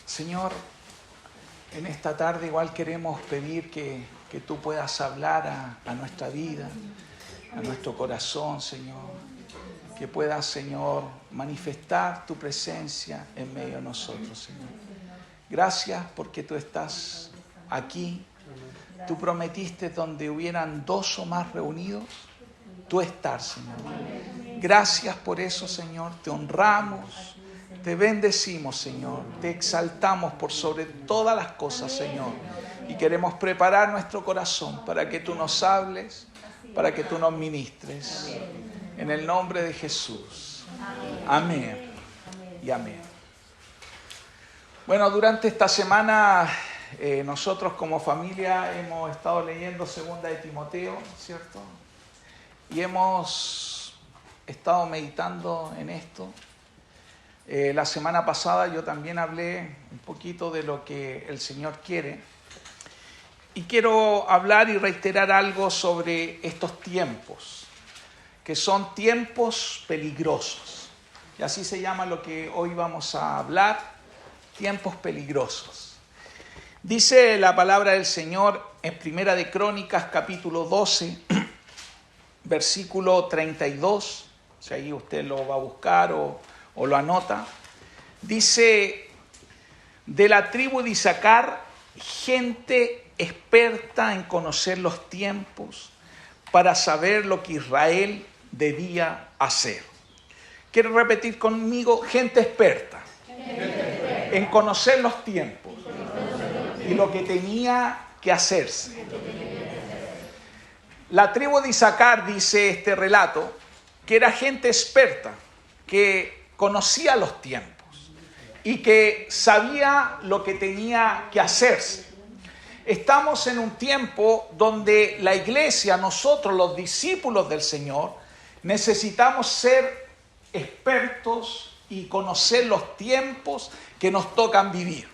Señor, en esta tarde igual queremos pedir que tú puedas hablar a nuestra vida, a nuestro corazón, Señor. Que puedas, Señor, manifestar tu presencia en medio de nosotros, Señor. Gracias porque tú estás aquí. Tú prometiste donde hubieran 2 o más reunidos, tú estás, Señor. Gracias por eso, Señor. Te honramos, te bendecimos, Señor. Te exaltamos por sobre todas las cosas, Señor. Y queremos preparar nuestro corazón para que tú nos hables, para que tú nos ministres. En el nombre de Jesús. Amén. Y amén. Bueno, durante esta semana nosotros como familia hemos estado leyendo 2 de Timoteo, ¿cierto? Y hemos estado meditando en esto. La semana pasada yo también hablé un poquito de lo que el Señor quiere. Y quiero hablar y reiterar algo sobre estos tiempos, que son tiempos peligrosos. Y así se llama lo que hoy vamos a hablar, tiempos peligrosos. Dice la palabra del Señor en Primera de Crónicas, capítulo 12, versículo 32, si ahí usted lo va a buscar o lo anota. Dice, de la tribu de Isaacar, gente experta en conocer los tiempos para saber lo que Israel debía hacer. ¿Quiere repetir conmigo? Gente experta en conocer los tiempos y lo que tenía que hacerse. La tribu de Isaacar, dice este relato, que era gente experta, que conocía los tiempos y que sabía lo que tenía que hacerse. Estamos en un tiempo donde la iglesia, nosotros los discípulos del Señor, necesitamos ser expertos y conocer los tiempos que nos tocan vivir.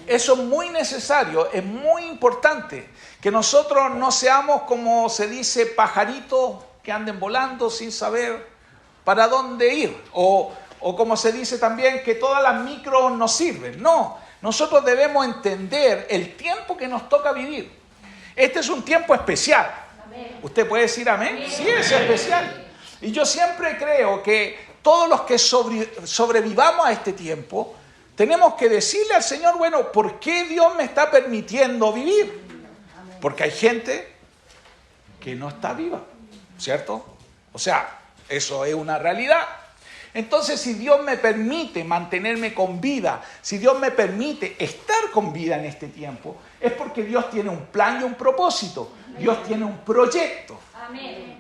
Eso es muy necesario, es muy importante, que nosotros no seamos, como se dice, pajaritos que anden volando sin saber para dónde ir, o como se dice también, que todas las micros nos sirven. No, nosotros debemos entender el tiempo que nos toca vivir. Este es un tiempo especial. Amén. ¿Usted puede decir amén? Amén. Sí, es especial. Y yo siempre creo que todos los que sobrevivamos a este tiempo, tenemos que decirle al Señor, bueno, ¿por qué Dios me está permitiendo vivir? Porque hay gente que no está viva, ¿cierto? O sea, eso es una realidad. Entonces, si Dios me permite mantenerme con vida, si Dios me permite estar con vida en este tiempo, es porque Dios tiene un plan y un propósito. Dios tiene un proyecto. Amén.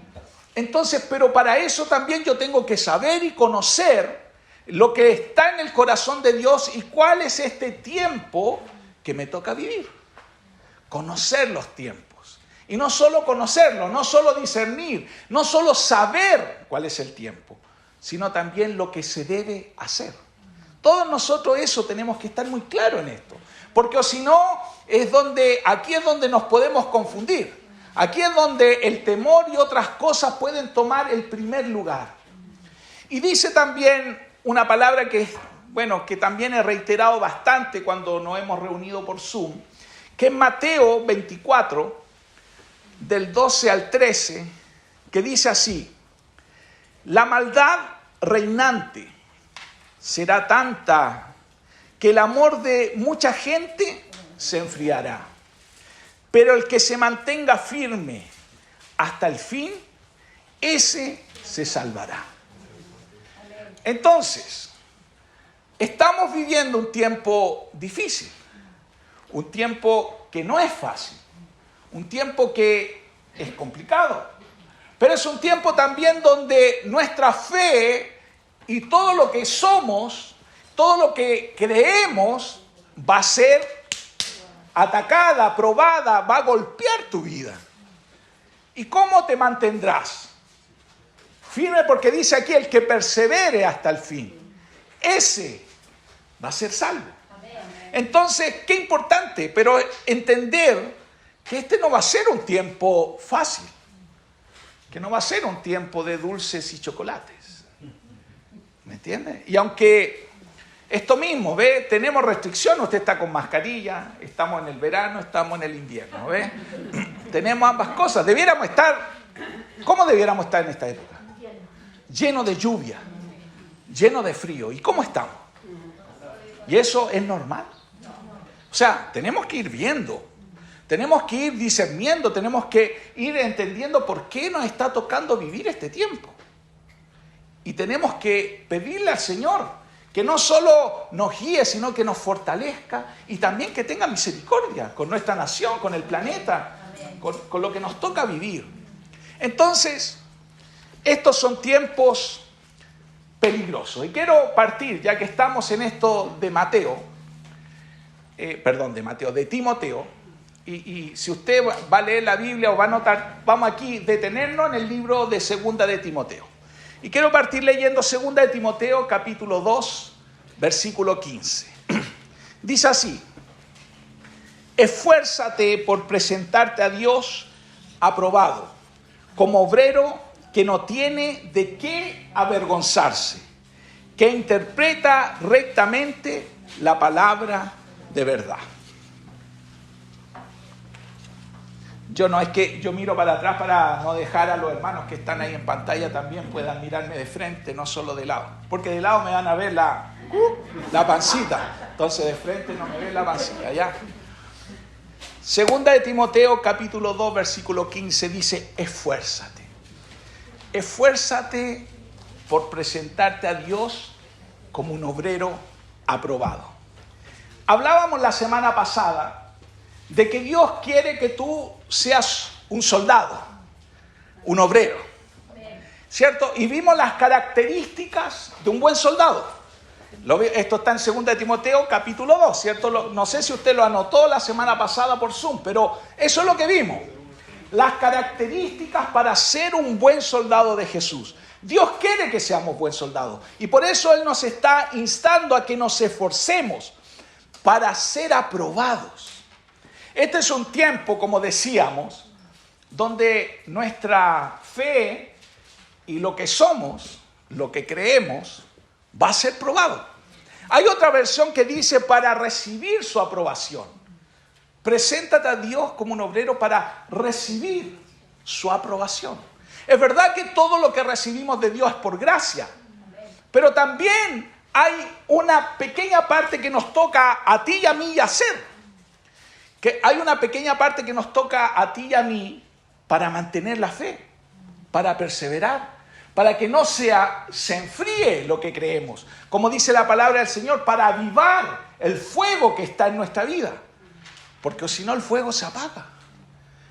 Entonces, pero para eso también yo tengo que saber y conocer lo que está en el corazón de Dios y cuál es este tiempo que me toca vivir. Conocer los tiempos. Y no solo conocerlo, no solo discernir, no solo saber cuál es el tiempo, sino también lo que se debe hacer. Todos nosotros eso tenemos que estar muy claros en esto, porque o si no, aquí es donde nos podemos confundir. Aquí es donde el temor y otras cosas pueden tomar el primer lugar. Y dice también una palabra que también he reiterado bastante cuando nos hemos reunido por Zoom, que es Mateo 24, del 12 al 13, que dice así: la maldad reinante será tanta que el amor de mucha gente se enfriará. Pero el que se mantenga firme hasta el fin, ese se salvará. Entonces, estamos viviendo un tiempo difícil, un tiempo que no es fácil, un tiempo que es complicado. Pero es un tiempo también donde nuestra fe y todo lo que somos, todo lo que creemos, va a ser atacada, probada, va a golpear tu vida. ¿Y cómo te mantendrás? Firme, porque dice aquí, el que persevere hasta el fin, ese va a ser salvo. Entonces, qué importante, pero entender que este no va a ser un tiempo fácil. Que no va a ser un tiempo de dulces y chocolates. ¿Me entiendes? Y aunque Esto mismo, ¿ve? Tenemos restricciones, usted está con mascarilla, estamos en el verano, estamos en el invierno, ¿ve? Tenemos ambas cosas. ¿Cómo debiéramos estar en esta época? Lleno de lluvia, lleno de frío. ¿Y cómo estamos? ¿Y eso es normal? O sea, tenemos que ir viendo, tenemos que ir discerniendo, tenemos que ir entendiendo por qué nos está tocando vivir este tiempo. Y tenemos que pedirle al Señor que no solo nos guíe, sino que nos fortalezca y también que tenga misericordia con nuestra nación, con el planeta, con lo que nos toca vivir. Entonces, estos son tiempos peligrosos. Y quiero partir, ya que estamos en esto de Timoteo, y si usted va a leer la Biblia o va a anotar, vamos aquí a detenernos en el libro de Segunda de Timoteo. Y quiero partir leyendo Segunda de Timoteo, capítulo 2, versículo 15. Dice así: esfuérzate por presentarte a Dios aprobado, como obrero que no tiene de qué avergonzarse, que interpreta rectamente la palabra de verdad. Yo miro para atrás para no dejar a los hermanos que están ahí en pantalla también puedan mirarme de frente, no solo de lado. Porque de lado me van a ver la pancita. Entonces de frente no me ven la pancita, ¿ya? Segunda de Timoteo, capítulo 2, versículo 15, dice: esfuérzate. Esfuérzate por presentarte a Dios como un obrero aprobado. Hablábamos la semana pasada de que Dios quiere que tú seas un soldado, un obrero, ¿cierto? Y vimos las características de un buen soldado. Esto está en 2 de Timoteo, capítulo 2, ¿cierto? No sé si usted lo anotó la semana pasada por Zoom, pero eso es lo que vimos. Las características para ser un buen soldado de Jesús. Dios quiere que seamos buen soldados y por eso Él nos está instando a que nos esforcemos para ser aprobados. Este es un tiempo, como decíamos, donde nuestra fe y lo que somos, lo que creemos, va a ser probado. Hay otra versión que dice: para recibir su aprobación. Preséntate a Dios como un obrero para recibir su aprobación. Es verdad que todo lo que recibimos de Dios es por gracia, pero también hay una pequeña parte que nos toca a ti y a mí hacer. Que hay una pequeña parte que nos toca a ti y a mí para mantener la fe, para perseverar, para que no se enfríe lo que creemos. Como dice la palabra del Señor, para avivar el fuego que está en nuestra vida. Porque si no, el fuego se apaga,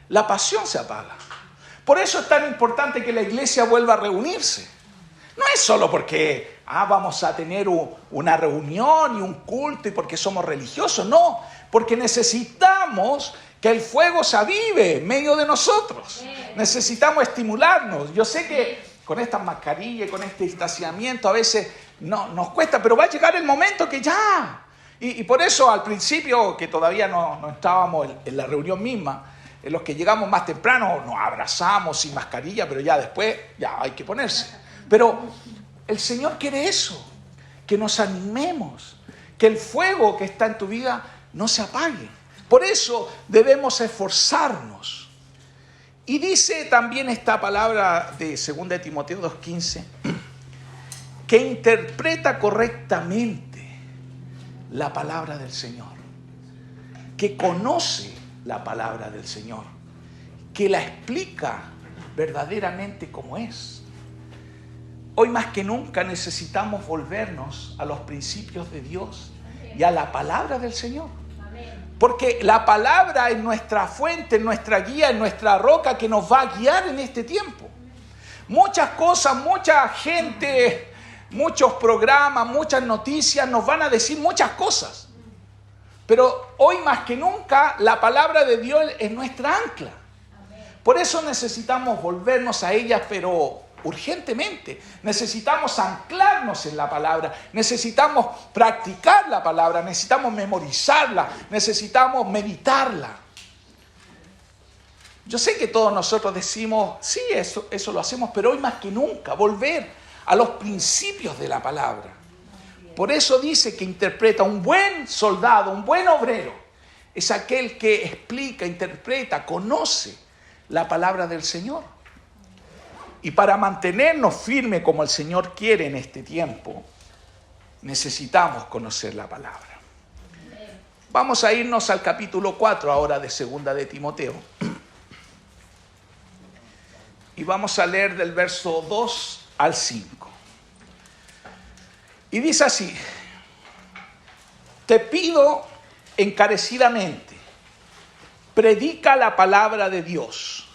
la pasión se apaga. Por eso es tan importante que la iglesia vuelva a reunirse. No es solo porque vamos a tener una reunión y un culto y porque somos religiosos, no. Porque necesitamos que el fuego se avive en medio de nosotros. Necesitamos estimularnos. Yo sé que con estas mascarillas, con este distanciamiento a veces nos cuesta, pero va a llegar el momento que ya. Y por eso al principio, que todavía no estábamos en la reunión misma, en los que llegamos más temprano nos abrazamos sin mascarilla, pero ya después ya hay que ponerse. Pero el Señor quiere eso, que nos animemos, que el fuego que está en tu vida no se apague. Por eso debemos esforzarnos. Y dice también esta palabra de 2 de Timoteo 2:15, que interpreta correctamente la palabra del Señor, que conoce la palabra del Señor, que la explica verdaderamente como es. Hoy más que nunca necesitamos volvernos a los principios de Dios y a la palabra del Señor. Porque la palabra es nuestra fuente, nuestra guía, nuestra roca que nos va a guiar en este tiempo. Muchas cosas, mucha gente, muchos programas, muchas noticias nos van a decir muchas cosas. Pero hoy más que nunca la palabra de Dios es nuestra ancla. Por eso necesitamos volvernos a ella, pero urgentemente. Necesitamos anclarnos en la palabra, necesitamos practicar la palabra, necesitamos memorizarla, necesitamos meditarla. Yo sé que todos nosotros decimos, sí, eso lo hacemos, pero hoy más que nunca, volver a los principios de la palabra. Por eso dice que interpreta un buen soldado, un buen obrero. Es aquel que explica, interpreta, conoce la palabra del Señor. Y para mantenernos firmes como el Señor quiere en este tiempo, necesitamos conocer la palabra. Vamos a irnos al capítulo 4 ahora de Segunda de Timoteo. Y vamos a leer del verso 2 al 5. Y dice así: te pido encarecidamente, predica la palabra de Dios,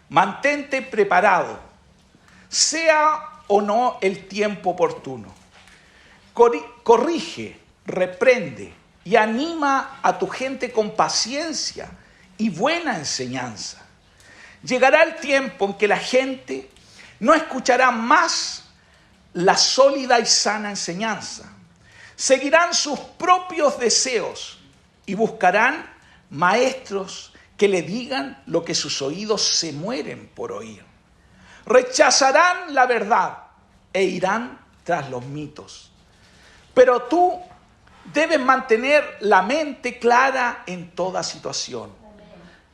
mantente preparado, sea o no el tiempo oportuno. Corrige, reprende y anima a tu gente con paciencia y buena enseñanza. Llegará el tiempo en que la gente no escuchará más la sólida y sana enseñanza. Seguirán sus propios deseos y buscarán maestros que le digan lo que sus oídos se mueren por oír. Rechazarán la verdad e irán tras los mitos. Pero tú debes mantener la mente clara en toda situación.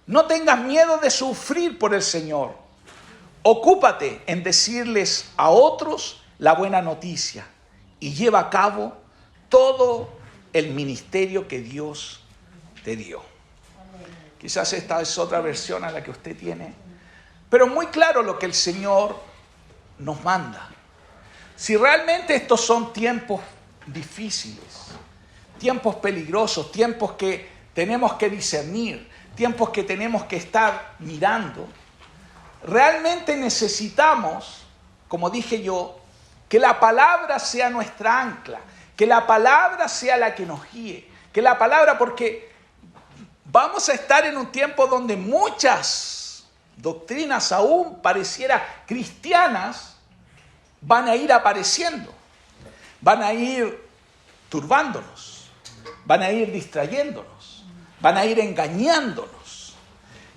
No tengas miedo de sufrir por el Señor. Ocúpate en decirles a otros la buena noticia y lleva a cabo todo el ministerio que Dios te dio. Quizás esta es otra versión a la que usted tiene, pero muy claro lo que el Señor nos manda. Si realmente estos son tiempos difíciles, tiempos peligrosos, tiempos que tenemos que discernir, tiempos que tenemos que estar mirando, realmente necesitamos, como dije yo, que la palabra sea nuestra ancla, que la palabra sea la que nos guíe, que la palabra, porque vamos a estar en un tiempo donde muchas doctrinas aún pareciera cristianas van a ir apareciendo, van a ir turbándonos, van a ir distrayéndonos, van a ir engañándonos.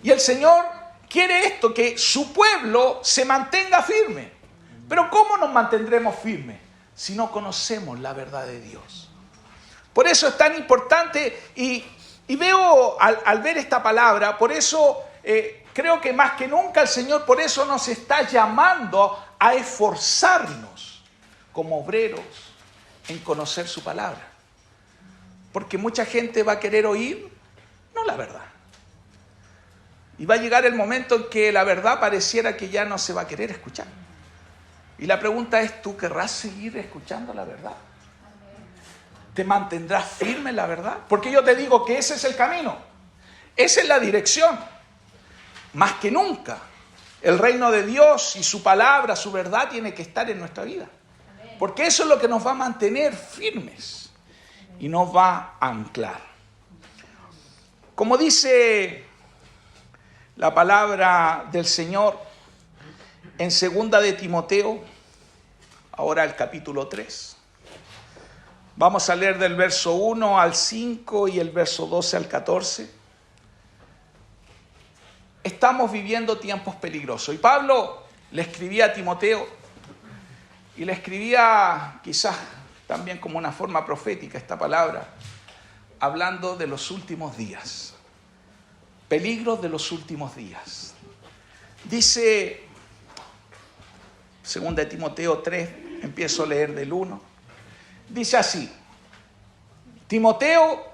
Y el Señor quiere esto, que su pueblo se mantenga firme. Pero ¿cómo nos mantendremos firmes si no conocemos la verdad de Dios? Por eso es tan importante y veo al ver esta palabra, por eso creo que más que nunca el Señor por eso nos está llamando a esforzarnos como obreros en conocer su palabra. Porque mucha gente va a querer oír, no la verdad. Y va a llegar el momento en que la verdad pareciera que ya no se va a querer escuchar. Y la pregunta es, ¿tú querrás seguir escuchando la verdad? ¿Te mantendrás firme en la verdad? Porque yo te digo que ese es el camino. Esa es la dirección. Más que nunca, el reino de Dios y su palabra, su verdad, tiene que estar en nuestra vida. Porque eso es lo que nos va a mantener firmes y nos va a anclar. Como dice la palabra del Señor en 2 de Timoteo, ahora el capítulo 3. Vamos a leer del verso 1 al 5 y el verso 12 al 14. Estamos viviendo tiempos peligrosos. Y Pablo le escribía a Timoteo, y le escribía quizás también como una forma profética esta palabra, hablando de los últimos días. Peligros de los últimos días. Dice 2 de Timoteo 3, empiezo a leer del 1. Dice así: Timoteo,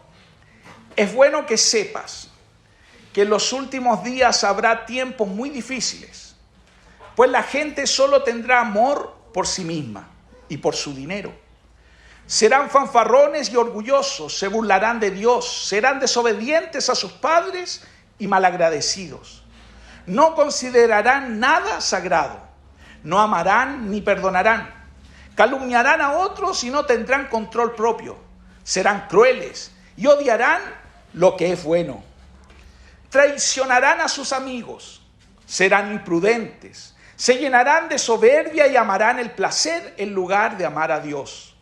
es bueno que sepas que en los últimos días habrá tiempos muy difíciles, pues la gente solo tendrá amor por sí misma y por su dinero. Serán fanfarrones y orgullosos, se burlarán de Dios, serán desobedientes a sus padres y malagradecidos. No considerarán nada sagrado, no amarán ni perdonarán. Calumniarán a otros y no tendrán control propio. Serán crueles y odiarán lo que es bueno. Traicionarán a sus amigos. Serán imprudentes. Se llenarán de soberbia y amarán el placer en lugar de amar a Dios.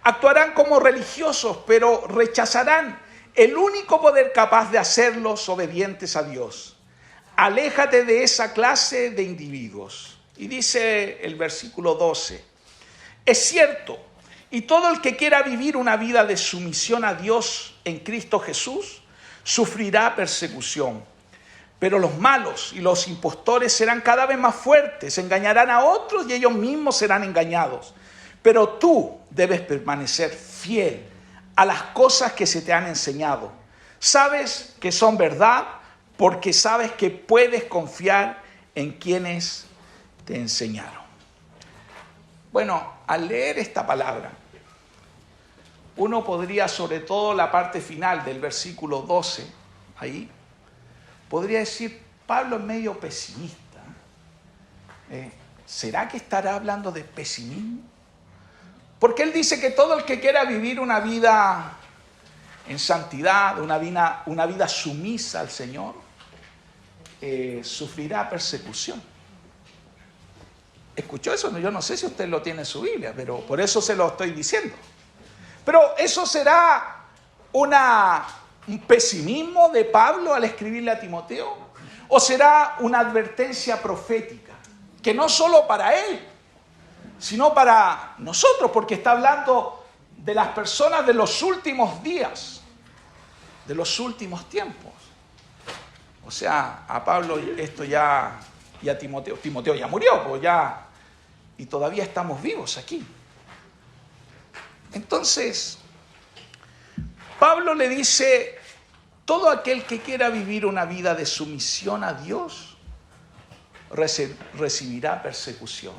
Actuarán como religiosos, pero rechazarán el único poder capaz de hacerlos obedientes a Dios. Aléjate de esa clase de individuos. Y dice el versículo 12: es cierto Y todo el que quiera vivir una vida de sumisión a Dios en Cristo Jesús sufrirá persecución. Pero los malos y los impostores serán cada vez más fuertes, engañarán a otros y ellos mismos serán engañados. Pero tú debes permanecer fiel a las cosas que se te han enseñado. Sabes que son verdad porque sabes que puedes confiar en quienes te enseñaron. Bueno, al leer esta palabra, uno podría, sobre todo la parte final del versículo 12, ahí, podría decir, Pablo es medio pesimista. ¿Será que estará hablando de pesimismo? Porque él dice que todo el que quiera vivir una vida en santidad, una vida sumisa al Señor, sufrirá persecución. ¿Escuchó eso? Yo no sé si usted lo tiene en su Biblia, pero por eso se lo estoy diciendo. Pero ¿eso será un pesimismo de Pablo al escribirle a Timoteo? ¿O será una advertencia profética? Que no solo para él, sino para nosotros, porque está hablando de las personas de los últimos días, de los últimos tiempos. O sea, a Pablo esto ya, y a Timoteo ya murió, pues ya, y todavía estamos vivos aquí. Entonces, Pablo le dice, todo aquel que quiera vivir una vida de sumisión a Dios, recibirá persecución.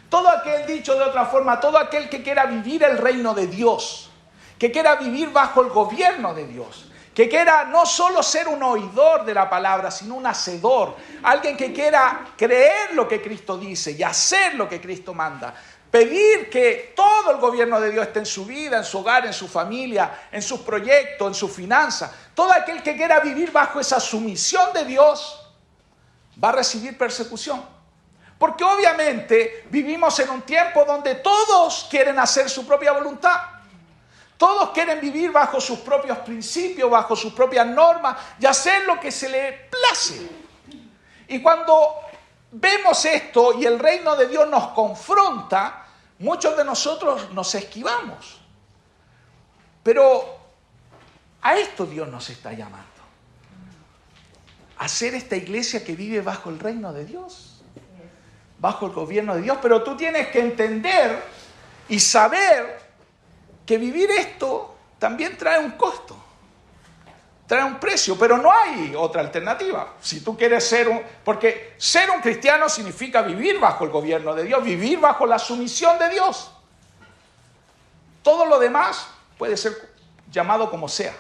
Todo aquel, dicho de otra forma, todo aquel que quiera vivir el reino de Dios, que quiera vivir bajo el gobierno de Dios, que quiera no solo ser un oidor de la palabra, sino un hacedor, alguien que quiera creer lo que Cristo dice y hacer lo que Cristo manda, pedir que todo el gobierno de Dios esté en su vida, en su hogar, en su familia, en sus proyectos, en sus finanzas. Todo aquel que quiera vivir bajo esa sumisión de Dios va a recibir persecución. Porque obviamente vivimos en un tiempo donde todos quieren hacer su propia voluntad. Todos quieren vivir bajo sus propios principios, bajo sus propias normas y hacer lo que se les place. Y cuando vemos esto y el reino de Dios nos confronta, muchos de nosotros nos esquivamos. Pero a esto Dios nos está llamando. A ser esta iglesia que vive bajo el reino de Dios, bajo el gobierno de Dios. Pero tú tienes que entender y saber que vivir esto también trae un costo, trae un precio, pero no hay otra alternativa. Si tú quieres porque ser un cristiano significa vivir bajo el gobierno de Dios, vivir bajo la sumisión de Dios. Todo lo demás puede ser llamado como sea.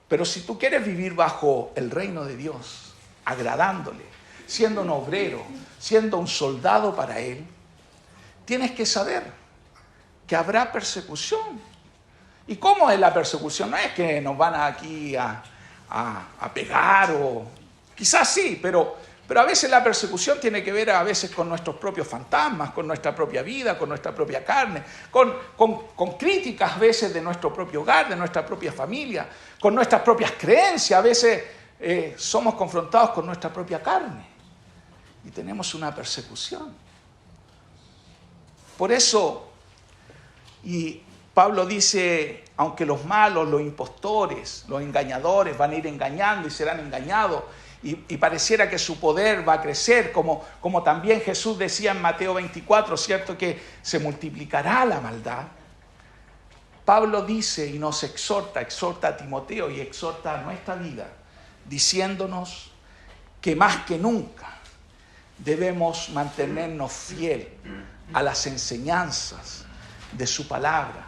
Pero si tú quieres vivir bajo el reino de Dios, agradándole, siendo un obrero, siendo un soldado para Él, tienes que saber que habrá persecución. ¿Y cómo es la persecución? No es que nos van aquí a pegar, o quizás sí, pero a veces la persecución tiene que ver a veces con nuestros propios fantasmas, con nuestra propia vida, con nuestra propia carne, con críticas a veces de nuestro propio hogar, de nuestra propia familia, con nuestras propias creencias. A veces somos confrontados con nuestra propia carne y tenemos una persecución. Por eso, y Pablo dice, aunque los malos, los impostores, los engañadores van a ir engañando y serán engañados, y pareciera que su poder va a crecer, como también Jesús decía en Mateo 24, ¿cierto? Que se multiplicará la maldad. Pablo dice y nos exhorta a Timoteo y exhorta a nuestra vida, diciéndonos que más que nunca debemos mantenernos fiel a las enseñanzas de su palabra,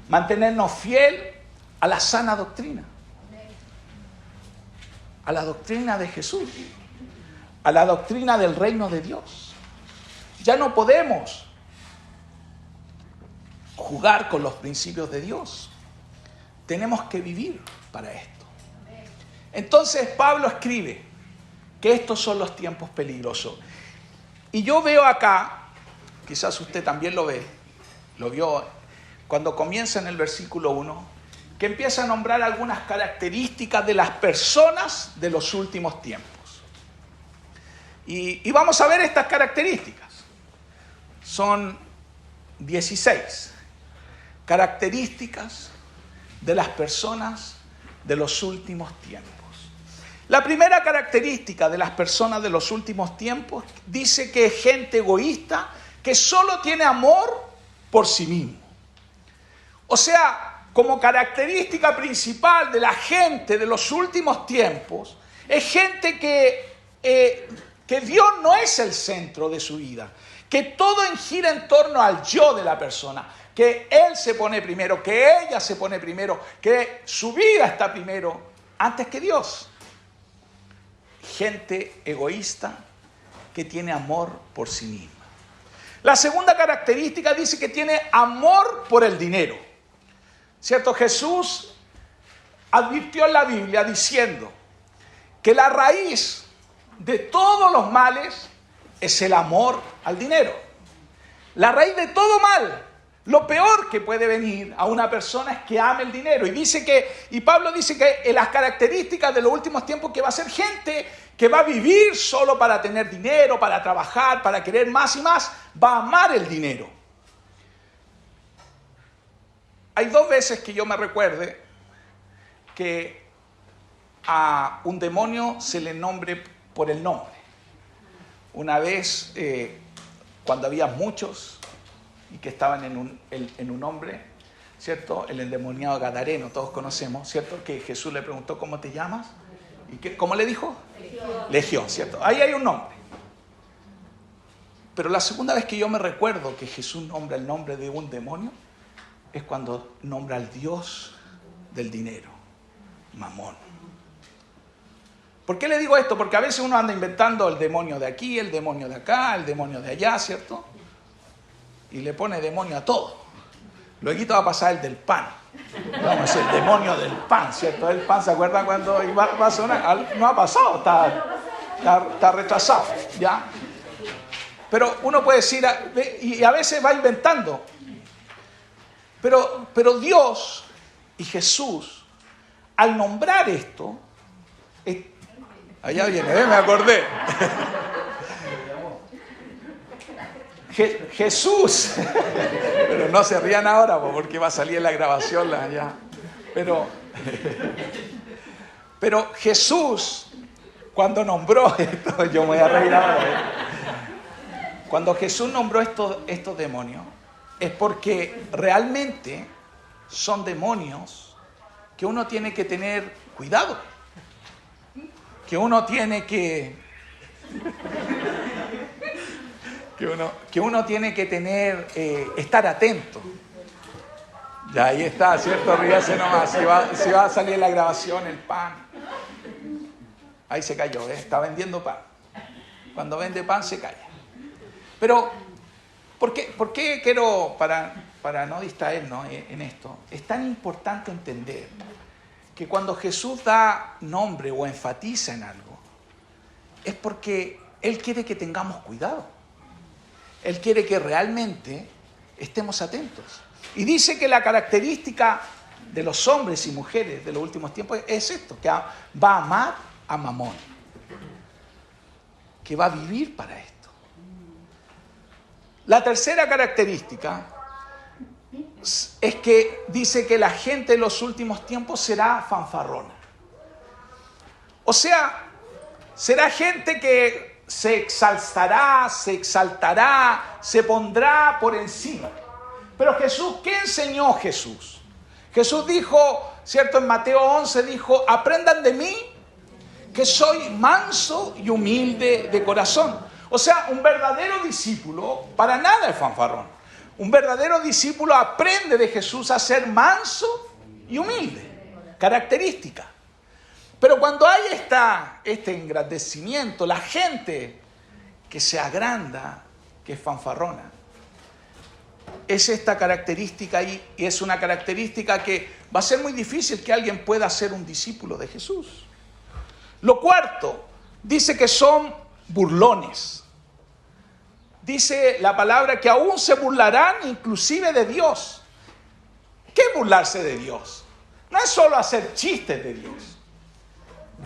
mantenernos fiel a la sana doctrina, a la doctrina de Jesús, a la doctrina del reino de Dios. Ya no podemos jugar con los principios de Dios. Tenemos que vivir para esto. Entonces Pablo escribe que estos son los tiempos peligrosos. Y yo veo acá, quizás usted también lo vio cuando comienza en el versículo 1, que empieza a nombrar algunas características de las personas de los últimos tiempos. Y vamos a ver estas características. Son 16 características de las personas de los últimos tiempos. La primera característica de las personas de los últimos tiempos dice que es gente egoísta que solo tiene amor por sí mismo. O sea, como característica principal de la gente de los últimos tiempos, es gente que Dios no es el centro de su vida, que todo gira en torno al yo de la persona, que él se pone primero, que ella se pone primero, que su vida está primero antes que Dios. Gente egoísta que tiene amor por sí misma. La segunda característica dice que tiene amor por el dinero. ¿Cierto? Jesús advirtió en la Biblia diciendo que la raíz de todos los males es el amor al dinero. La raíz de todo mal, lo peor que puede venir a una persona es que ame el dinero. Y Pablo dice que en las características de los últimos tiempos que va a ser gente que va a vivir solo para tener dinero, para trabajar, para querer más y más, va a amar el dinero. Hay 2 veces que yo me recuerde que a un demonio se le nombre por el nombre. Una vez, cuando había muchos y que estaban en un hombre, ¿cierto? El endemoniado gadareno, todos conocemos, ¿cierto? Que Jesús le preguntó, ¿cómo te llamas? ¿Y cómo le dijo? Legión, ¿cierto? Ahí hay un nombre. Pero la segunda vez que yo me recuerdo que Jesús nombra el nombre de un demonio es cuando nombra al Dios del dinero, Mamón. ¿Por qué le digo esto? Porque a veces uno anda inventando el demonio de aquí, el demonio de acá, el demonio de allá, ¿cierto? Y le pone demonio a todo. Luego va a pasar el del pan. Vamos a decir, el demonio del pan, ¿cierto? El pan, ¿se acuerdan cuando va a sonar? No ha pasado, está retrasado, ¿ya? Pero uno puede decir, y a veces va inventando. Pero Dios y Jesús, al nombrar esto, allá viene, me acordé. Jesús, pero no se rían ahora porque va a salir en la grabación ya. Pero Jesús, cuando nombró esto, yo me voy a reír ahora. Cuando Jesús nombró estos demonios, es porque realmente son demonios que uno tiene que tener cuidado, que uno tiene que uno tiene que tener, estar atento. Ya ahí está, ¿cierto? Ríase nomás, si va a salir la grabación el pan. Ahí se cayó, está vendiendo pan. Cuando vende pan se calla. Pero, ¿por qué quiero, para no distraernos en esto, es tan importante entender que cuando Jesús da nombre o enfatiza en algo, es porque Él quiere que tengamos cuidado. Él quiere que realmente estemos atentos. Y dice que la característica de los hombres y mujeres de los últimos tiempos es esto, que va a amar a Mamón, que va a vivir para esto. La tercera característica es que dice que la gente de los últimos tiempos será fanfarrona. O sea, será gente que se exaltará, se pondrá por encima. Pero Jesús, ¿qué enseñó Jesús? Jesús dijo, ¿cierto? En Mateo 11 dijo, aprendan de mí que soy manso y humilde de corazón. O sea, un verdadero discípulo para nada es fanfarrón. Un verdadero discípulo aprende de Jesús a ser manso y humilde. Característica. Pero cuando hay este engrandecimiento, la gente que se agranda, que es fanfarrona, es esta característica y es una característica que va a ser muy difícil que alguien pueda ser un discípulo de Jesús. Lo cuarto, dice que son burlones. Dice la palabra que aún se burlarán inclusive de Dios. ¿Qué es burlarse de Dios? No es solo hacer chistes de Dios.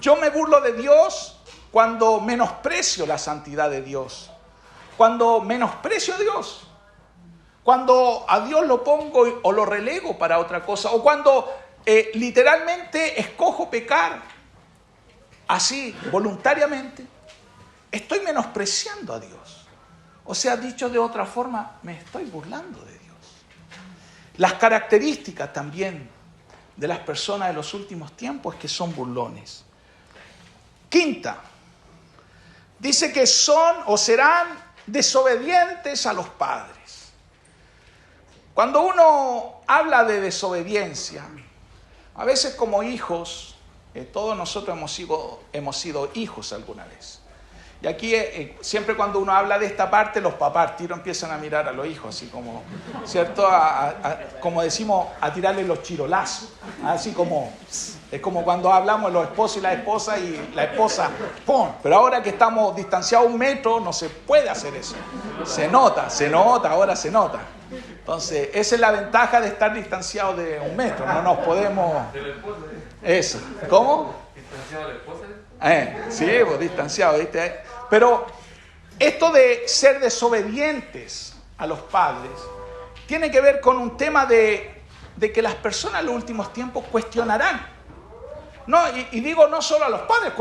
Yo me burlo de Dios cuando menosprecio la santidad de Dios, cuando menosprecio a Dios, cuando a Dios lo pongo o lo relego para otra cosa, o cuando literalmente escojo pecar así, voluntariamente, estoy menospreciando a Dios. O sea, dicho de otra forma, me estoy burlando de Dios. Las características también de las personas de los últimos tiempos es que son burlones. Quinta, dice que son o serán desobedientes a los padres. Cuando uno habla de desobediencia, a veces como hijos, todos nosotros hemos sido hijos alguna vez. Y aquí siempre cuando uno habla de esta parte, los papás tiro empiezan a mirar a los hijos, así como, ¿cierto? Como decimos, a tirarle los chirolazos. Así como, es como cuando hablamos de los esposos y la esposa, ¡pum! Pero ahora que estamos distanciados 1 metro, no se puede hacer eso. Se nota, ahora se nota. Entonces, esa es la ventaja de estar distanciados de 1 metro, no nos podemos... De la esposa. Eso, ¿cómo? ¿Distanciado de la esposa? Sí, pues distanciado, ¿viste? Pero esto de ser desobedientes a los padres tiene que ver con un tema de que las personas en los últimos tiempos cuestionarán. No, y digo no solo a los padres,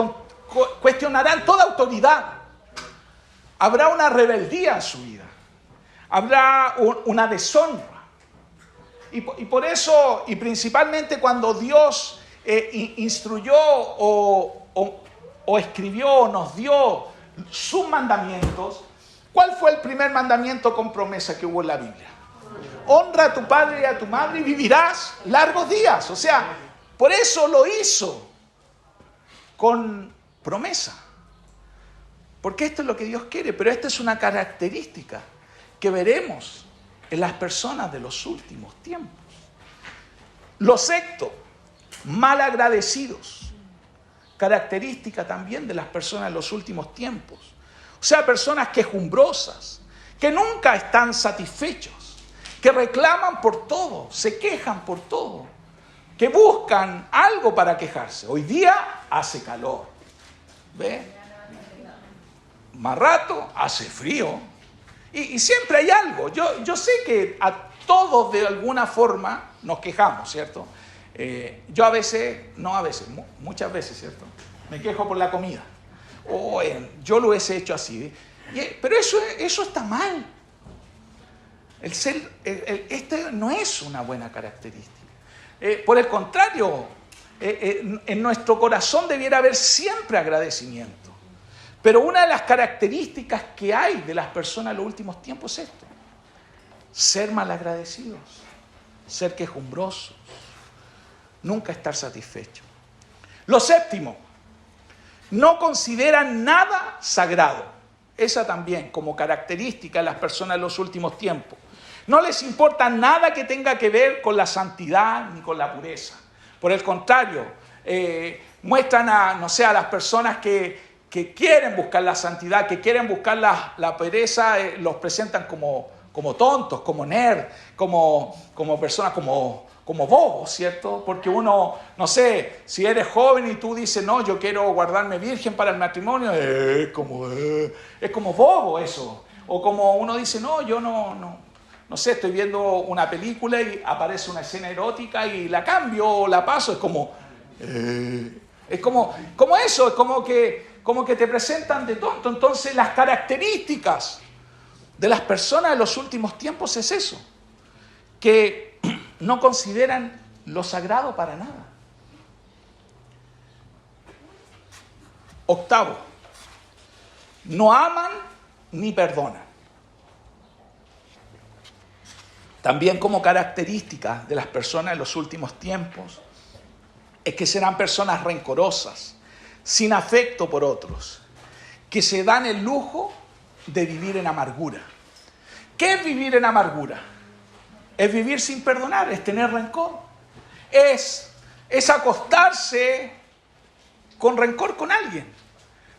cuestionarán toda autoridad. Habrá una rebeldía en su vida. Habrá una deshonra. Y por eso, y principalmente cuando Dios instruyó o escribió o nos dio sus mandamientos, ¿cuál fue el primer mandamiento con promesa que hubo en la Biblia? Honra a tu padre y a tu madre y vivirás largos días. O sea, por eso lo hizo con promesa. Porque esto es lo que Dios quiere, pero esta es una característica que veremos en las personas de los últimos tiempos. Lo sexto, malagradecidos. Característica también de las personas de los últimos tiempos. O sea, personas quejumbrosas, que nunca están satisfechos, que reclaman por todo, se quejan por todo, que buscan algo para quejarse. Hoy día hace calor, ¿ve? Más rato hace frío. Y siempre hay algo. Yo sé que a todos de alguna forma nos quejamos, ¿cierto? Yo muchas veces, ¿cierto? Me quejo por la comida. Yo lo hubiese hecho así. Pero eso está mal. Este no es una buena característica. Por el contrario, en nuestro corazón debiera haber siempre agradecimiento. Pero una de las características que hay de las personas en los últimos tiempos es esto: ser malagradecidos, ser quejumbrosos, nunca estar satisfechos. Lo séptimo, no consideran nada sagrado. Esa también como característica de las personas en los últimos tiempos. No les importa nada que tenga que ver con la santidad ni con la pureza. Por el contrario, muestran a las personas que quieren buscar la santidad, que quieren buscar la pureza, los presentan como tontos, como nerd, como personas como bobos, ¿cierto? Porque uno, si eres joven y tú dices, no, yo quiero guardarme virgen para el matrimonio, es como bobo eso. O como uno dice, no, yo no sé, estoy viendo una película y aparece una escena erótica y la cambio o la paso, es como eso, es como que te presentan de tonto. Entonces, las características de las personas de los últimos tiempos es eso, que no consideran lo sagrado para nada. Octavo, no aman ni perdonan. También como característica de las personas de los últimos tiempos es que serán personas rencorosas, sin afecto por otros, que se dan el lujo de vivir en amargura. ¿Qué es vivir en amargura? Es vivir sin perdonar, es tener rencor. Es acostarse con rencor con alguien.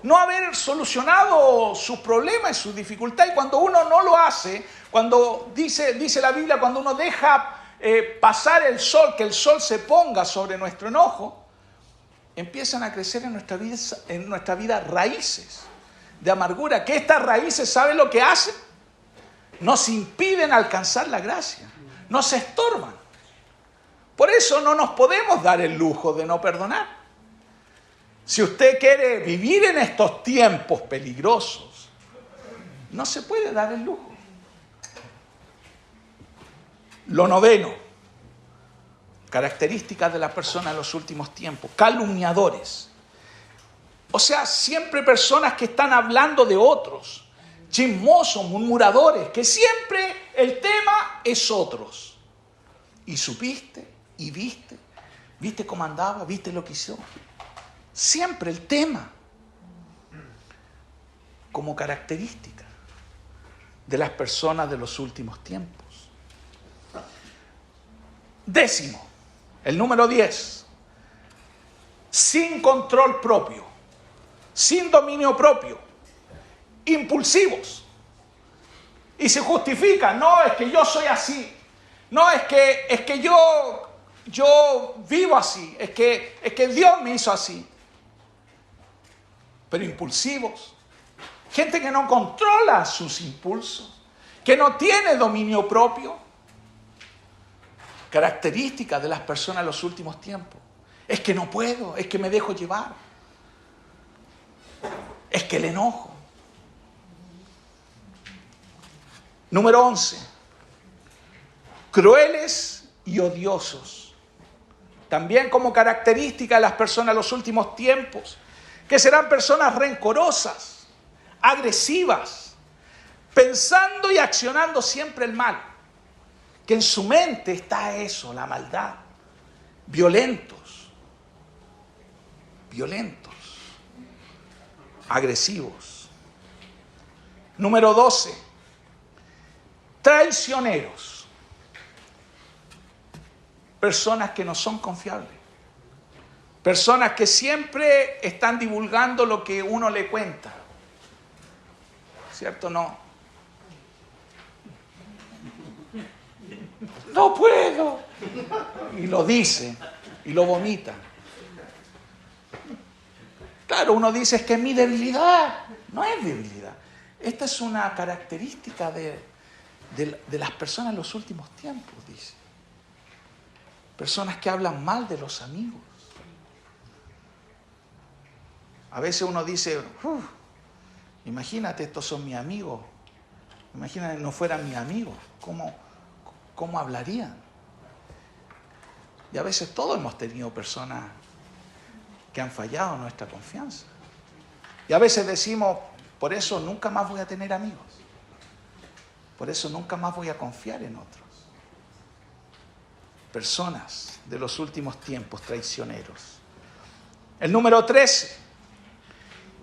No haber solucionado sus problemas y sus dificultades. Y cuando uno no lo hace, cuando dice la Biblia, cuando uno deja pasar el sol, que el sol se ponga sobre nuestro enojo, empiezan a crecer en nuestra vida raíces de amargura. Que estas raíces, ¿saben lo que hacen? nos impiden alcanzar la gracia, nos estorban. Por eso no nos podemos dar el lujo de no perdonar. Si usted quiere vivir en estos tiempos peligrosos, no se puede dar el lujo. Lo noveno, características de la persona en los últimos tiempos: calumniadores. O sea, siempre personas que están hablando de otros, chismosos, murmuradores, que siempre el tema es otros. Y supiste, y viste cómo andaba, viste lo que hizo. Siempre el tema, como característica de las personas de los últimos tiempos. Décimo, el número 10, sin control propio, sin dominio propio, impulsivos. Y se justifican: no, es que yo soy así, no, es que yo vivo así, es que Dios me hizo así. Pero impulsivos, gente que no controla sus impulsos, que no tiene dominio propio. Característica de las personas en los últimos tiempos: es que no puedo, es que me dejo llevar, es que el enojo. Número 11, crueles y odiosos. También como característica de las personas en los últimos tiempos, que serán personas rencorosas, agresivas, pensando y accionando siempre el mal. Que en su mente está eso, la maldad. Violentos, agresivos. Número 12, traicioneros. Personas que no son confiables. Personas que siempre están divulgando lo que uno le cuenta. ¿Cierto o no? No puedo. Y lo dice, y lo vomita. Claro, uno dice: es que es mi debilidad. No es debilidad. Esta es una característica de las personas en los últimos tiempos, dice. Personas que hablan mal de los amigos. A veces uno dice: imagínate, estos son mis amigos. Imagínate, no fueran mis amigos. ¿Cómo hablarían? Y a veces todos hemos tenido personas que han fallado en nuestra confianza. Y a veces decimos: por eso nunca más voy a tener amigos. Por eso nunca más voy a confiar en otros. Personas de los últimos tiempos, traicioneros. El número 13,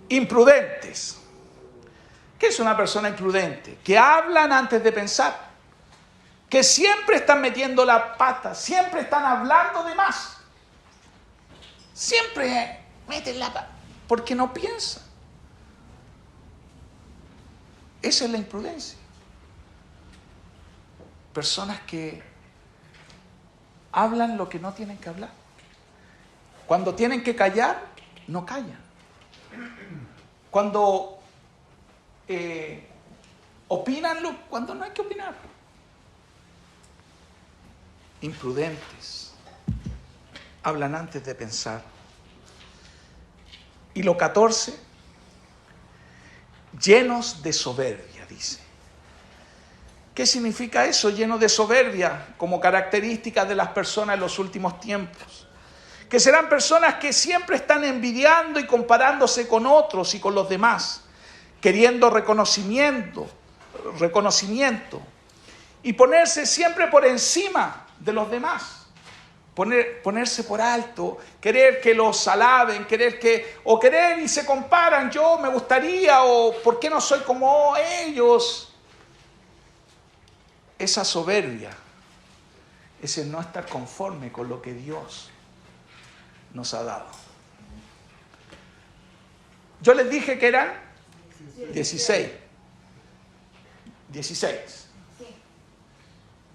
imprudentes. ¿Qué es una persona imprudente? Que hablan antes de pensar. Que siempre están metiendo la pata, siempre están hablando de más. Siempre meten la pata, porque no piensan. Esa es la imprudencia. Personas que hablan lo que no tienen que hablar. Cuando tienen que callar, no callan. Cuando opinan cuando no hay que opinar. Imprudentes. Hablan antes de pensar. Y lo 14, llenos de soberbia, dice. ¿Qué significa eso? Lleno de soberbia, como característica de las personas en los últimos tiempos. Que serán personas que siempre están envidiando y comparándose con otros y con los demás, queriendo reconocimiento y ponerse siempre por encima de los demás. Ponerse por alto, querer que los alaben, querer y se comparan: yo me gustaría, o ¿por qué no soy como ellos? Esa soberbia, ese no estar conforme con lo que Dios nos ha dado. Yo les dije que eran 16.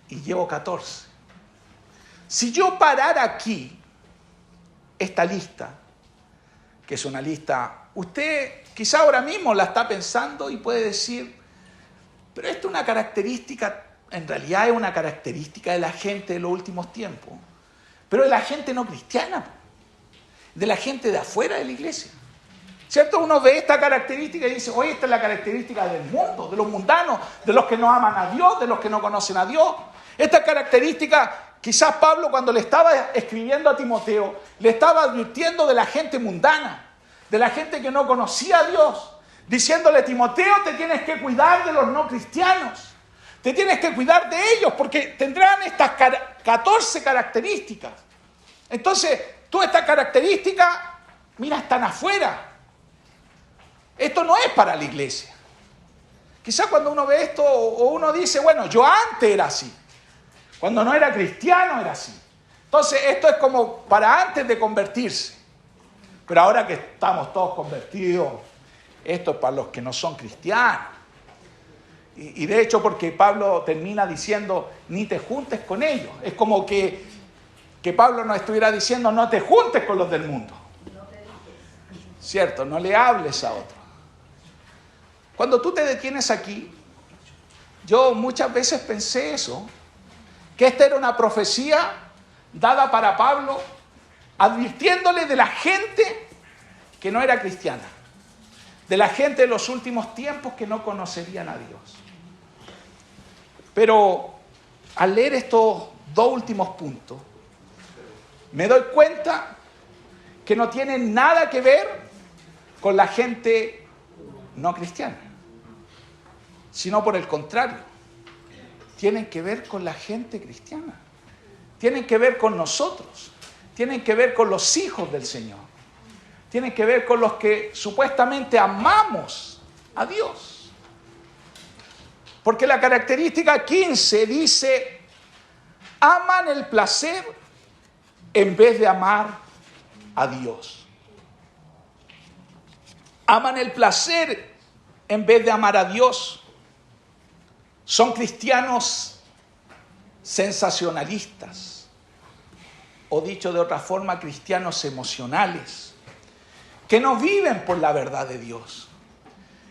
Y llevo 14. Si yo parara aquí esta lista, que es una lista, usted quizá ahora mismo la está pensando y puede decir: Pero esto es una característica, en realidad es una característica de la gente de los últimos tiempos, pero de la gente no cristiana, de la gente de afuera de la iglesia. ¿Cierto? Uno ve esta característica y dice, oye, esta es la característica del mundo, de los mundanos, de los que no aman a Dios, de los que no conocen a Dios. Esta característica, quizás Pablo cuando le estaba escribiendo a Timoteo, le estaba advirtiendo de la gente mundana, de la gente que no conocía a Dios, diciéndole, Timoteo, te tienes que cuidar de los no cristianos, te tienes que cuidar de ellos, porque tendrán estas 14 características. Entonces, tú estas características, mira, están afuera. Esto no es para la iglesia. Quizás cuando uno ve esto, o uno dice, bueno, yo antes era así. Cuando no era cristiano era así. Entonces, esto es como para antes de convertirse. Pero ahora que estamos todos convertidos, esto es para los que no son cristianos. Y de hecho, porque Pablo termina diciendo, ni te juntes con ellos. Es como que Pablo nos estuviera diciendo, no te juntes con los del mundo. ¿Cierto? No le hables a otros. Cuando tú te detienes aquí, yo muchas veces pensé eso, que esta era una profecía dada para Pablo, advirtiéndole de la gente que no era cristiana, de la gente de los últimos tiempos que no conocerían a Dios. Pero al leer estos dos últimos puntos, me doy cuenta que no tienen nada que ver con la gente no cristiana, sino por el contrario, tienen que ver con la gente cristiana, tienen que ver con nosotros, tienen que ver con los hijos del Señor, tienen que ver con los que supuestamente amamos a Dios. Porque la característica 15 dice, aman el placer en vez de amar a Dios. Aman el placer en vez de amar a Dios. Son cristianos sensacionalistas, o dicho de otra forma, cristianos emocionales, que no viven por la verdad de Dios,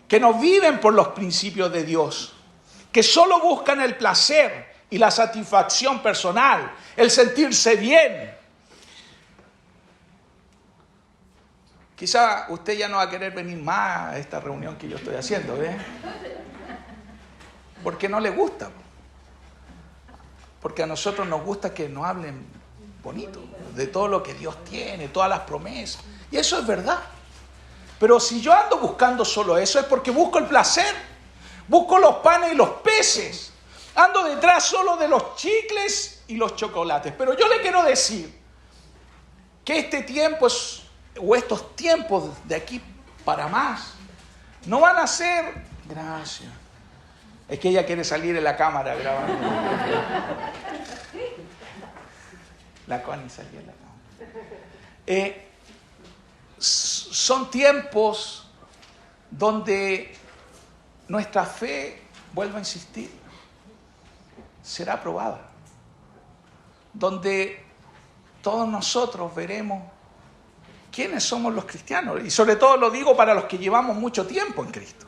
que no viven por los principios de Dios, que solo buscan el placer y la satisfacción personal, el sentirse bien. Quizá usted ya no va a querer venir más a esta reunión que yo estoy haciendo, ¿eh? Porque no le gusta. Porque a nosotros nos gusta que nos hablen bonito, de todo lo que Dios tiene, todas las promesas. Y eso es verdad. Pero si yo ando buscando solo eso, es porque busco el placer. Busco los panes y los peces. Ando detrás solo de los chicles y los chocolates. Pero yo le quiero decir que este tiempo o estos tiempos de aquí para más no van a ser... Gracias. Es que ella quiere salir en la cámara grabando. La Connie salió en la cámara. Son tiempos donde nuestra fe, vuelvo a insistir, será probada. Donde todos nosotros veremos quiénes somos los cristianos. Y sobre todo lo digo para los que llevamos mucho tiempo en Cristo.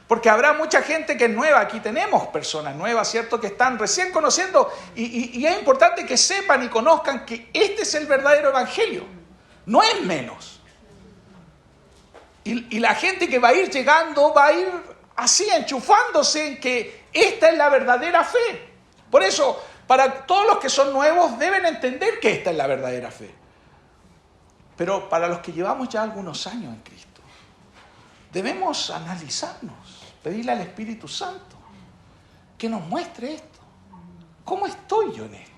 Porque habrá mucha gente que es nueva. Aquí tenemos personas nuevas, ¿cierto? Que están recién conociendo. Y es importante que sepan y conozcan que este es el verdadero evangelio. No es menos. Y la gente que va a ir llegando va a ir así enchufándose en que esta es la verdadera fe. Por eso, para todos los que son nuevos deben entender que esta es la verdadera fe. Pero para los que llevamos ya algunos años en Cristo, debemos analizarnos, pedirle al Espíritu Santo que nos muestre esto. ¿Cómo estoy yo en esto?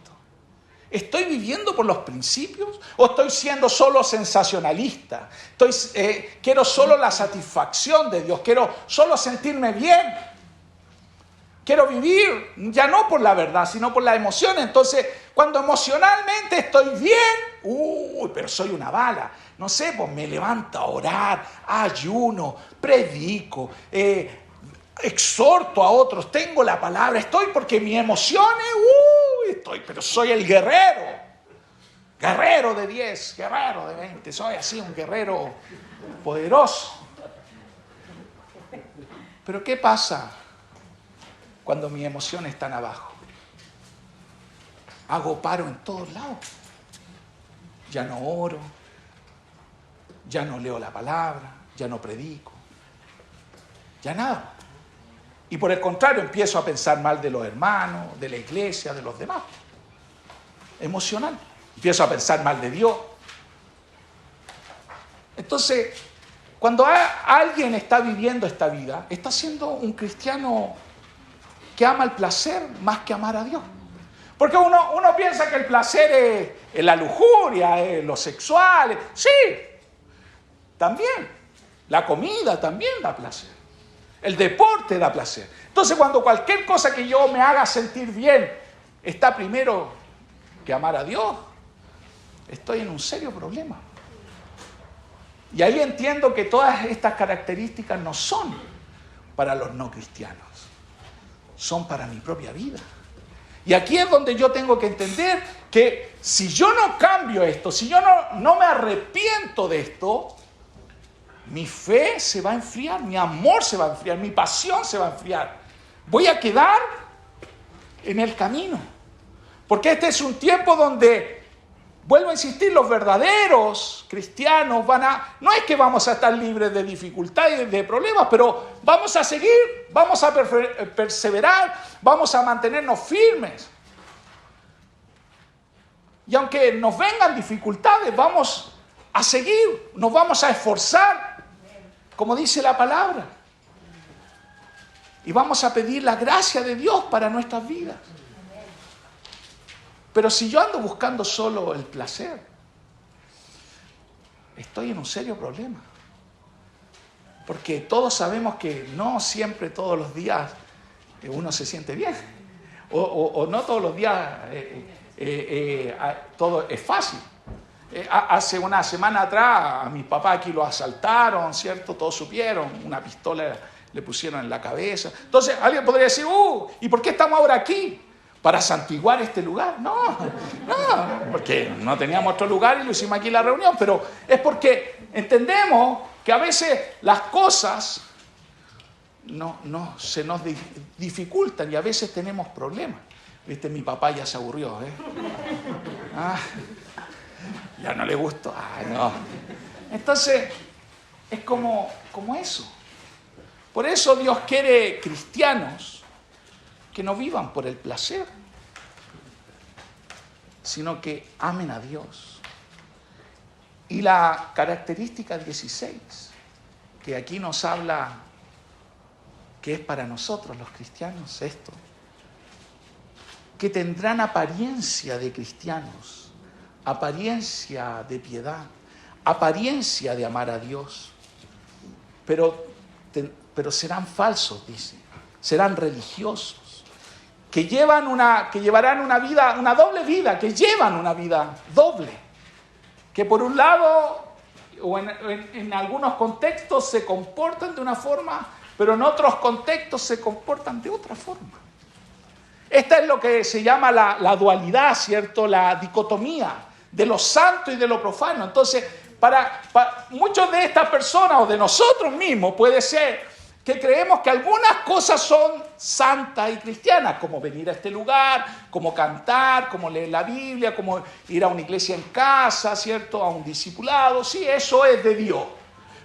¿Estoy viviendo por los principios o estoy siendo solo sensacionalista? Quiero solo la satisfacción de Dios, quiero solo sentirme bien. Quiero vivir ya no por la verdad, sino por la emoción. Entonces, cuando emocionalmente estoy bien, pero soy una bala. No sé, pues me levanto a orar, ayuno, predico, exhorto a otros, tengo la palabra, estoy porque mis emociones, pero soy el guerrero. Guerrero de 10, guerrero de 20, soy así un guerrero poderoso. Pero ¿qué pasa cuando mis emociones están abajo. Hago paro en todos lados. Ya no oro, ya no leo la palabra, ya no predico, ya nada. Y por el contrario, empiezo a pensar mal de los hermanos, de la iglesia, de los demás. Emocional. Empiezo a pensar mal de Dios. Entonces, cuando alguien está viviendo esta vida, está siendo un cristiano que ama el placer más que amar a Dios. Porque uno piensa que el placer es la lujuria, es lo sexual. Sí, también. La comida también da placer. El deporte da placer. Entonces, cuando cualquier cosa que yo me haga sentir bien está primero que amar a Dios, estoy en un serio problema. Y ahí entiendo que todas estas características no son para los no cristianos, son para mi propia vida. Y aquí es donde yo tengo que entender que si yo no cambio esto, si yo no me arrepiento de esto, mi fe se va a enfriar, mi amor se va a enfriar, mi pasión se va a enfriar. Voy a quedar en el camino. Porque este es un tiempo donde, vuelvo a insistir, los verdaderos cristianos no es que vamos a estar libres de dificultades y de problemas, pero vamos a seguir, vamos a perseverar, vamos a mantenernos firmes. Y aunque nos vengan dificultades, vamos a seguir, nos vamos a esforzar, como dice la palabra. Y vamos a pedir la gracia de Dios para nuestras vidas. Pero si yo ando buscando solo el placer, estoy en un serio problema. Porque todos sabemos que no siempre, todos los días, uno se siente bien. O no todos los días todo es fácil. Hace una semana atrás a mi papá aquí lo asaltaron, ¿cierto? Todos supieron, una pistola le pusieron en la cabeza. Entonces alguien podría decir, ¿y por qué estamos ahora aquí? ¿Para santiguar este lugar? No, porque no teníamos otro lugar y lo hicimos aquí en la reunión, pero es porque entendemos que a veces las cosas se nos dificultan y a veces tenemos problemas. ¿Viste? Mi papá ya se aburrió, ya no le gustó. No. Entonces, es como eso. Por eso Dios quiere cristianos que no vivan por el placer, sino que amen a Dios. Y la característica 16, que aquí nos habla que es para nosotros los cristianos esto, que tendrán apariencia de cristianos, apariencia de piedad, apariencia de amar a Dios, pero serán falsos, dice, serán religiosos. Que llevarán una vida, una doble vida, que llevan una vida doble. Que por un lado, o en algunos contextos se comportan de una forma, pero en otros contextos se comportan de otra forma. Esta es lo que se llama la dualidad, ¿cierto? La dicotomía de lo santo y de lo profano. Entonces, para muchos de estas personas o de nosotros mismos puede ser que creemos que algunas cosas son santas y cristianas, como venir a este lugar, como cantar, como leer la Biblia, como ir a una iglesia en casa, ¿cierto? A un discipulado, sí, eso es de Dios.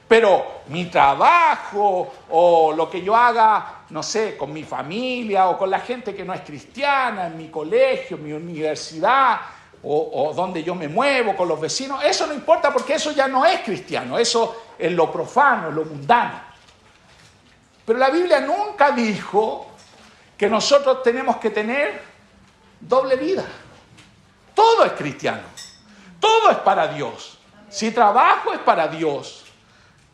Pero mi trabajo o lo que yo haga, no sé, con mi familia o con la gente que no es cristiana, en mi colegio, en mi universidad o donde yo me muevo, con los vecinos, eso no importa porque eso ya no es cristiano, eso es lo profano, es lo mundano. Pero la Biblia nunca dijo que nosotros tenemos que tener doble vida. Todo es cristiano. Todo es para Dios. Si trabajo es para Dios.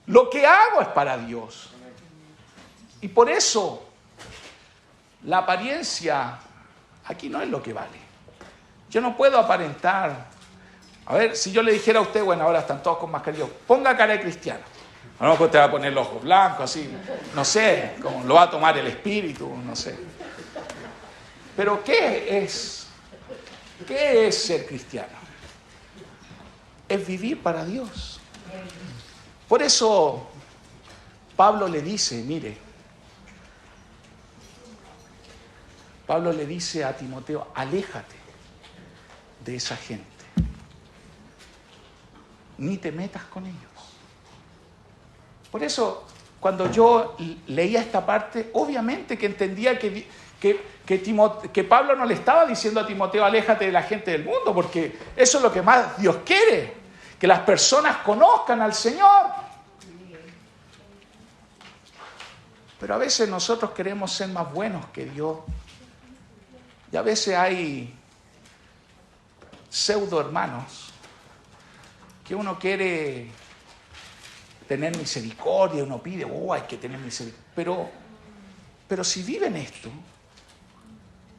Lo que hago es para Dios. Y por eso la apariencia aquí no es lo que vale. Yo no puedo aparentar. A ver, si yo le dijera a usted, bueno, ahora están todos con mascarilla, ponga cara de cristiano. A lo mejor te va a poner los ojos blancos, así, no sé, como lo va a tomar el espíritu, no sé. Pero ¿qué es ser cristiano? Es vivir para Dios. Por eso Pablo le dice, mire, Pablo le dice a Timoteo, aléjate de esa gente. Ni te metas con ellos. Por eso, cuando yo leía esta parte, obviamente que entendía que Pablo no le estaba diciendo a Timoteo, aléjate de la gente del mundo, porque eso es lo que más Dios quiere, que las personas conozcan al Señor. Pero a veces nosotros queremos ser más buenos que Dios. Y a veces hay pseudo hermanos que uno quiere tener misericordia, uno pide, hay que tener misericordia. Pero si viven esto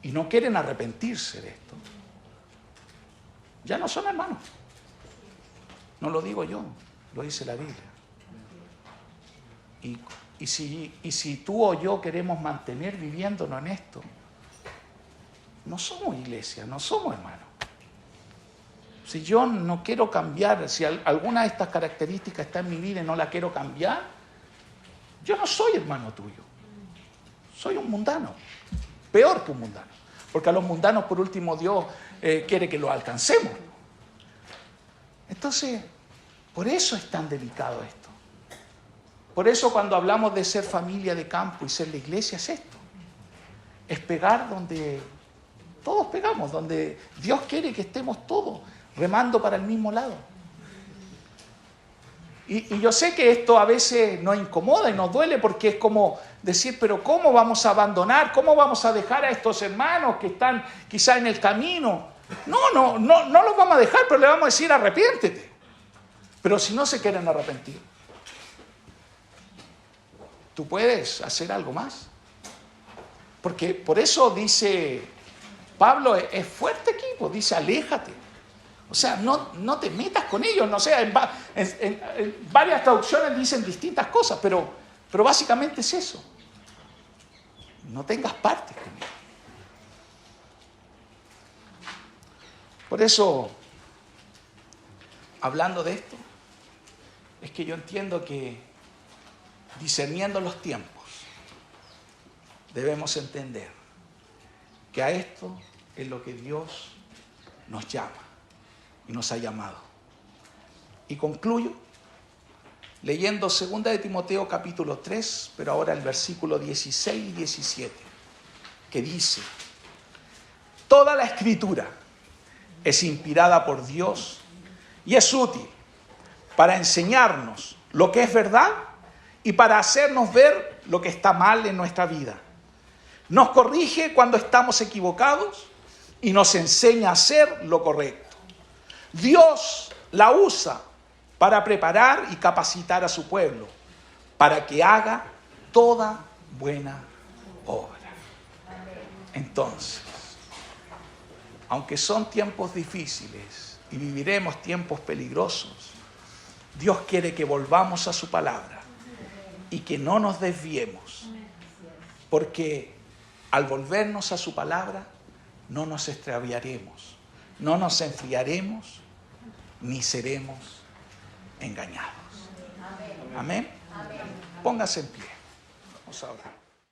y no quieren arrepentirse de esto, ya no son hermanos. No lo digo yo, lo dice la Biblia. Y si tú o yo queremos mantener viviéndonos en esto, no somos iglesia, no somos hermanos. Si yo no quiero cambiar, si alguna de estas características está en mi vida y no la quiero cambiar, yo no soy hermano tuyo. Soy un mundano, peor que un mundano. Porque a los mundanos, por último, Dios quiere que los alcancemos. Entonces, por eso es tan delicado esto. Por eso cuando hablamos de ser familia de campo y ser la iglesia es esto. Es pegar donde todos pegamos, donde Dios quiere que estemos todos remando para el mismo lado. Y yo sé que esto a veces nos incomoda y nos duele porque es como decir, pero ¿cómo vamos a abandonar? ¿Cómo vamos a dejar a estos hermanos que están quizá en el camino? No los vamos a dejar, pero le vamos a decir arrepiéntete. Pero si no se quieren arrepentir, tú puedes hacer algo más. Porque por eso dice Pablo, es fuerte aquí, pues dice aléjate. O sea, no te metas con ellos. No sé, en varias traducciones dicen distintas cosas, pero básicamente es eso. No tengas parte con ellos. Por eso, hablando de esto, es que yo entiendo que discerniendo los tiempos, debemos entender que a esto es lo que Dios nos llama y nos ha llamado. Y concluyo leyendo 2 de Timoteo capítulo 3, pero ahora el versículo 16 y 17, que dice, toda la escritura es inspirada por Dios y es útil para enseñarnos lo que es verdad y para hacernos ver lo que está mal en nuestra vida. Nos corrige cuando estamos equivocados y nos enseña a hacer lo correcto. Dios la usa para preparar y capacitar a su pueblo, para que haga toda buena obra. Entonces, aunque son tiempos difíciles y viviremos tiempos peligrosos, Dios quiere que volvamos a su palabra y que no nos desviemos, porque al volvernos a su palabra no nos extraviaremos, no nos enfriaremos ni seremos engañados. Amén. Póngase en pie. Vamos a orar.